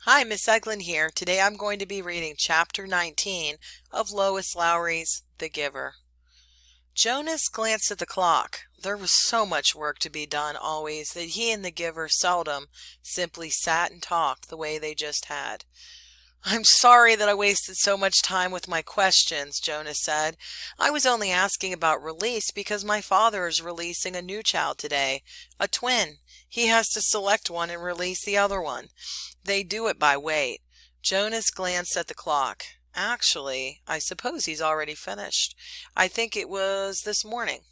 Hi, Miss Eglin here. Today I'm going to be reading Chapter 19 of Lois Lowry's The Giver. Jonas glanced at the clock. There was so much work to be done always that he and the Giver seldom simply sat and talked the way they just had. "I'm sorry that I wasted so much time with my questions," Jonas said. "I was only asking about release because my father is releasing a new child today, a twin. He has to select one and release the other one. They do it by weight." Jonas glanced at the clock. "Actually, I suppose he's already finished. I think it was this morning."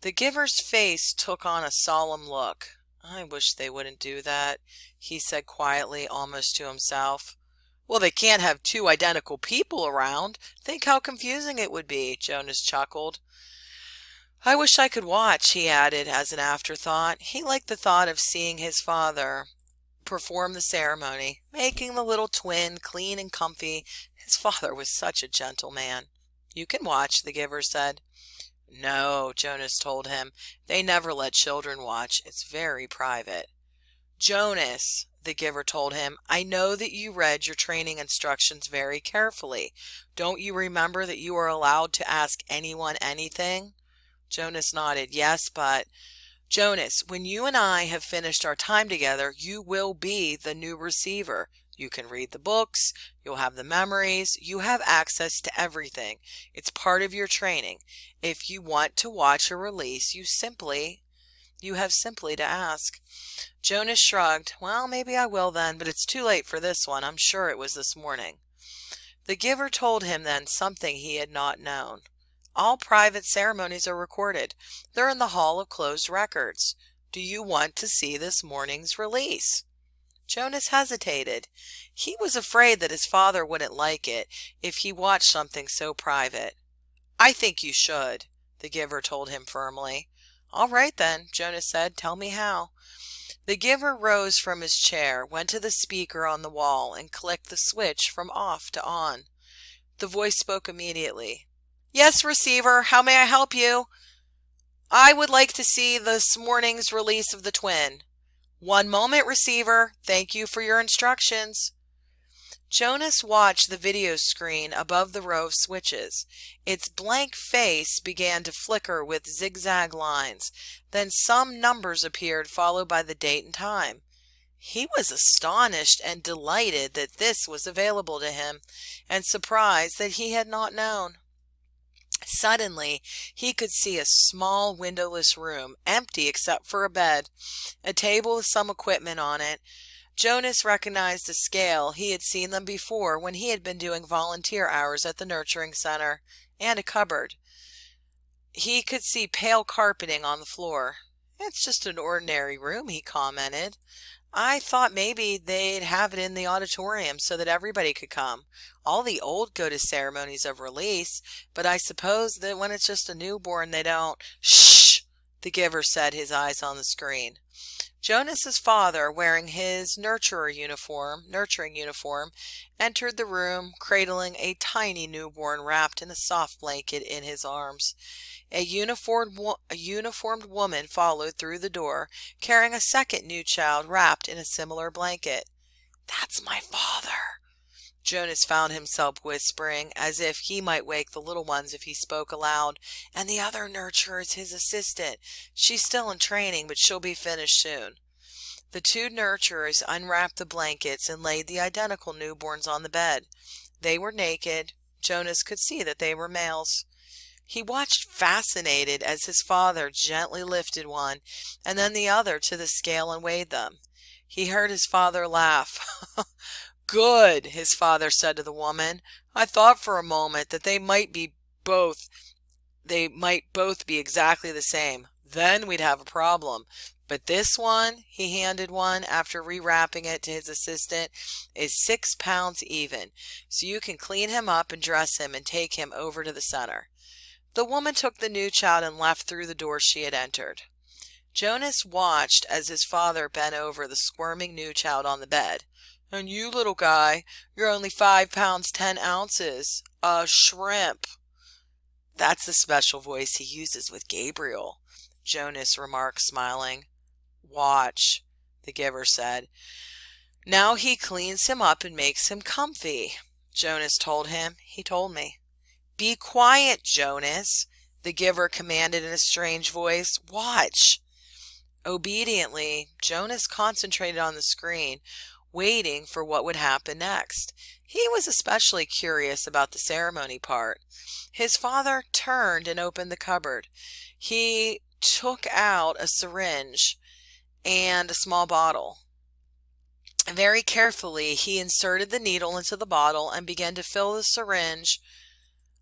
The Giver's face took on a solemn look. "I wish they wouldn't do that," he said quietly, almost to himself. "Well, they can't have two identical people around. Think how confusing it would be," Jonas chuckled. "I wish I could watch," he added as an afterthought. He liked the thought of seeing his father perform the ceremony, making the little twin clean and comfy. His father was such a gentle man. "You can watch," the Giver said. "No," Jonas told him. "They never let children watch. It's very private." "Jonas," the Giver told him, "I know that you read your training instructions very carefully. Don't you remember that you are allowed to ask anyone anything?" Jonas nodded. "Yes, but—" "Jonas, when you and I have finished our time together, you will be the new receiver. You can read the books. You'll have the memories. You have access to everything. It's part of your training. If you want to watch a release, you have simply to ask." Jonas shrugged. "Well, maybe I will then, but it's too late for this one. I'm sure it was this morning." The Giver told him then something he had not known. "All private ceremonies are recorded. They're in the Hall of Closed Records. Do you want to see this morning's release?" Jonas hesitated. He was afraid that his father wouldn't like it if he watched something so private. "I think you should," the Giver told him firmly. "All right then," Jonas said. "Tell me how." The Giver rose from his chair, went to the speaker on the wall, and clicked the switch from off to on. The voice spoke immediately. "Yes, receiver, how may I help you?" "I would like to see this morning's release of the twin." "One moment, receiver. Thank you for your instructions." Jonas watched the video screen above the row of switches. Its blank face began to flicker with zigzag lines. Then some numbers appeared, followed by the date and time. He was astonished and delighted that this was available to him, and surprised that he had not known. Suddenly, he could see a small windowless room, empty except for a bed, a table with some equipment on it. Jonas recognized a scale. He had seen them before when he had been doing volunteer hours at the nurturing center, and a cupboard. He could see pale carpeting on the floor. "It's just an ordinary room," he commented. "I thought maybe they'd have it in the auditorium so that everybody could come. All the old go to ceremonies of release, but I suppose that when it's just a newborn they don't—" "Shh!" the Giver said, his eyes on the screen. Jonas's father, wearing his nurturing uniform, entered the room, cradling a tiny newborn wrapped in a soft blanket in his arms. A uniformed woman followed through the door, carrying a second new child wrapped in a similar blanket. "That's my father," Jonas found himself whispering, as if he might wake the little ones if he spoke aloud. "And the other nurturer is his assistant. She's still in training, but she'll be finished soon." The two nurturers unwrapped the blankets and laid the identical newborns on the bed. They were naked. Jonas could see that they were males. He watched fascinated as his father gently lifted one and then the other to the scale and weighed them. He heard his father laugh. "Good," his father said to the woman. "I thought for a moment that they might both be exactly the same. Then we'd have a problem. But this one," he handed one after rewrapping it to his assistant, "is 6 pounds even. So you can clean him up and dress him and take him over to the center." The woman took the new child and left through the door she had entered. Jonas watched as his father bent over the squirming new child on the bed. "And you, little guy, you're only 5 pounds 10 ounces. A shrimp." "That's the special voice he uses with Gabriel," Jonas remarked, smiling. "Watch," the Giver said. Now he cleans him up and makes him comfy, Jonas told him. He told me. Be quiet, Jonas, the giver commanded in a strange voice. Watch. Obediently, Jonas concentrated on the screen, waiting for what would happen next. He was especially curious about the ceremony part. His father turned and opened the cupboard. He took out a syringe and a small bottle. Very carefully, he inserted the needle into the bottle and began to fill the syringe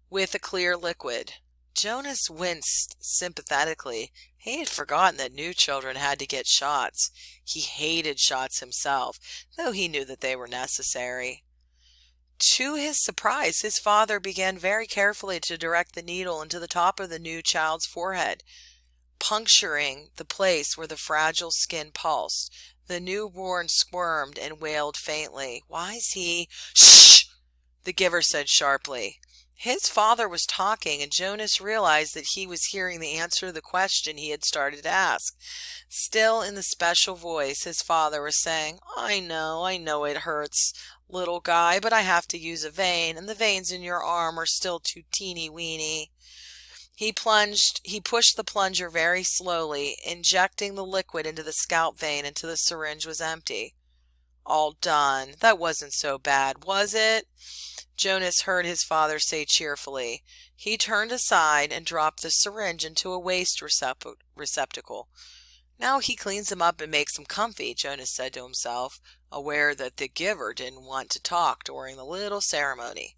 with a clear liquid. Jonas winced sympathetically. He had forgotten that new children had to get shots. He hated shots himself, though he knew that they were necessary. To his surprise, his father began very carefully to direct the needle into the top of the new child's forehead, puncturing the place where the fragile skin pulsed. The newborn squirmed and wailed faintly. Why is he— Shh! The giver said sharply. His father was talking, and Jonas realized that he was hearing the answer to the question he had started to ask. Still in the special voice, his father was saying, I know it hurts, little guy, but I have to use a vein, and the veins in your arm are still too teeny-weeny. He pushed the plunger very slowly, injecting the liquid into the scalp vein until the syringe was empty. All done. That wasn't so bad, was it? Jonas heard his father say cheerfully. He turned aside and dropped the syringe into a waste receptacle. Now he cleans him up and makes him comfy, Jonas said to himself, aware that the giver didn't want to talk during the little ceremony.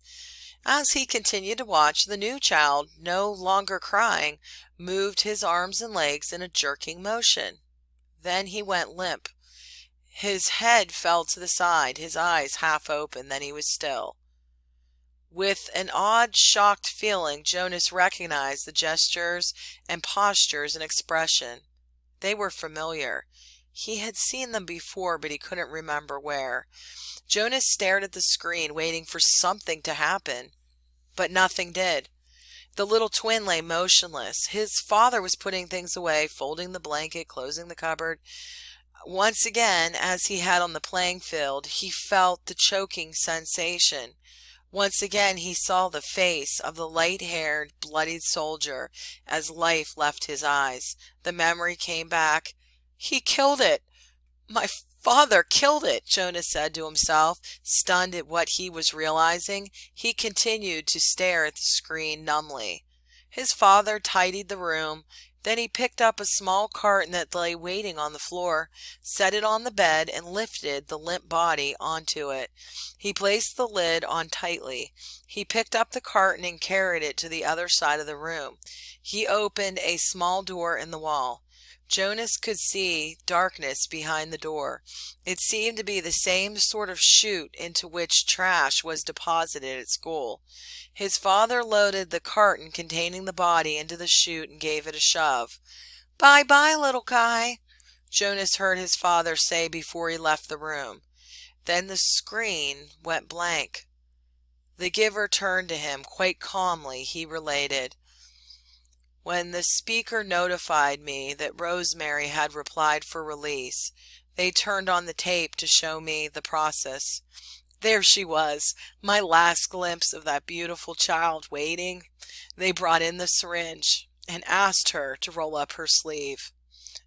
As he continued to watch, the new child, no longer crying, moved his arms and legs in a jerking motion. Then he went limp. His head fell to the side, his eyes half open, then he was still. With an odd, shocked feeling, Jonas recognized the gestures and postures and expression. They were familiar. He had seen them before, but he couldn't remember where. Jonas stared at the screen, waiting for something to happen. But nothing did. The little twin lay motionless. His father was putting things away, folding the blanket, closing the cupboard. Once again, as he had on the playing field, he felt the choking sensation. Once again he saw the face of the light-haired, bloodied soldier as life left his eyes. The memory came back. He killed it! My father killed it, Jonas said to himself, stunned at what he was realizing. He continued to stare at the screen numbly. His father tidied the room. Then he picked up a small carton that lay waiting on the floor, set it on the bed, and lifted the limp body onto it. He placed the lid on tightly. He picked up the carton and carried it to the other side of the room. He opened a small door in the wall. Jonas could see darkness behind the door. It seemed to be the same sort of chute into which trash was deposited at school. His father loaded the carton containing the body into the chute and gave it a shove. Bye-bye, little guy, Jonas heard his father say before he left the room. Then the screen went blank. The giver turned to him. Quite calmly, he related, when the speaker notified me that Rosemary had replied for release, they turned on the tape to show me the process. There she was, my last glimpse of that beautiful child waiting. They brought in the syringe and asked her to roll up her sleeve.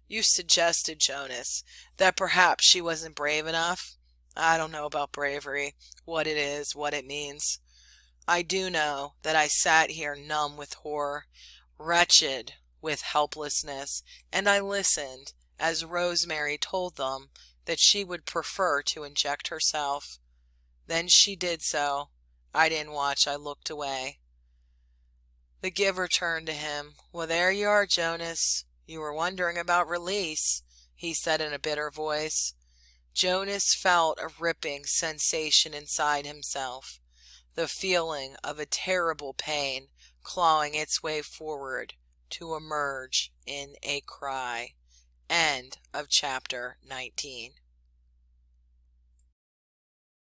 You suggested, Jonas, that perhaps she wasn't brave enough. I don't know about bravery, what it is, what it means. I do know that I sat here numb with horror, wretched with helplessness, and I listened as Rosemary told them that she would prefer to inject herself. Then she did so. I didn't watch, I looked away. The giver turned to him. Well, there you are, Jonas. You were wondering about release, he said in a bitter voice. Jonas felt a ripping sensation inside himself, the feeling of a terrible pain clawing its way forward to emerge in a cry. End of chapter 19.